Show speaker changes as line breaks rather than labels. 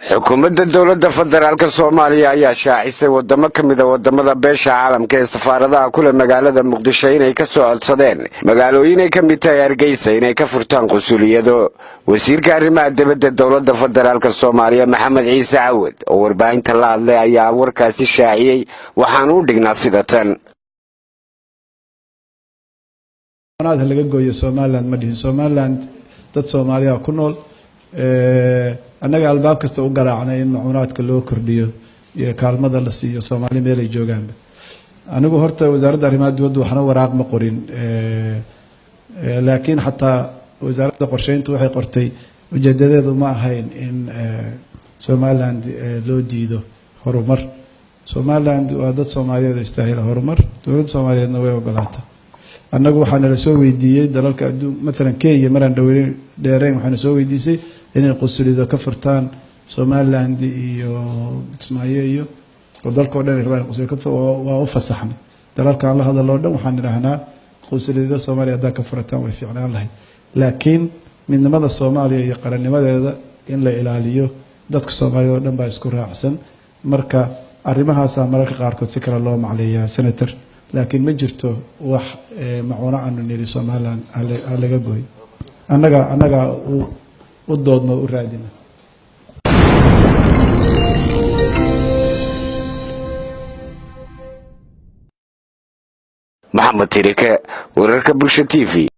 xukuumadda dawladda federaalka Soomaaliya ayaa shaacisay wadamo kamid ah wadamada beesha caalamka ee safaaradaha kule magaalada Muqdisho inay ka soo codsadeen magaalooyin ay kamid tahay Hargeysa inay ka furtaan qunsuliyado. wasiirka arrimaha dibadda dawladda federaalka Soomaaliya Maxamed Ciise Cawad oo warbaahinta la hadlay ayaa warkaasi shaaciyay waxaan u dhignaa sida tan.
laga gooyo Soomaaliland ma dhihin Soomaaliland dad Soomaaliya ku nool annaga albaab kasta u garaacnay in macuunaadka loo kordhiyo iyo kaalmada la siiyo Soomaali meel ay joogaan. anigu horta wasaaradda arrimaha dibadda waxna waraaq ma qorin laakiin xataa wasaaradda qorsheyntu waxay qortay ujeedadeedu ma ahayn in Soomaaliland loo diido horumar. Soomaaliland waa dad Soomaaliyeed oo istaahil horumar, dawladda Soomaaliyeedna way ogolaatay. annagu waxaan la soo weydiiyay dalalka مثلا Kenya maraan dheereen waxaan soo weydiisay inay qunsuliyado ka furtaan Soomaaliland iyo Kismaayo iyo dalka oo dhan ay qunsuliyado ka waa u fasaxnay dalalkan la hadalo dhan waxaan idhaahnaa qunsuliyado Soomaaliya hadda ka furtaan way fiicnaan lahayd laakiin midnimada Soomaaliya iyo qarannimadeeda in la ilaaliyo dadka Soomaaliya oo dhan baa isku raacsan marka arrimahaas mararka qaarkood si kala loo macleeyaa senator laakiin ma jirto wax macuuna aanu niri Soomaaliland laga gooy annaga u doodno u raadina.
Maxamed Tirike, wararka Bulsho TV.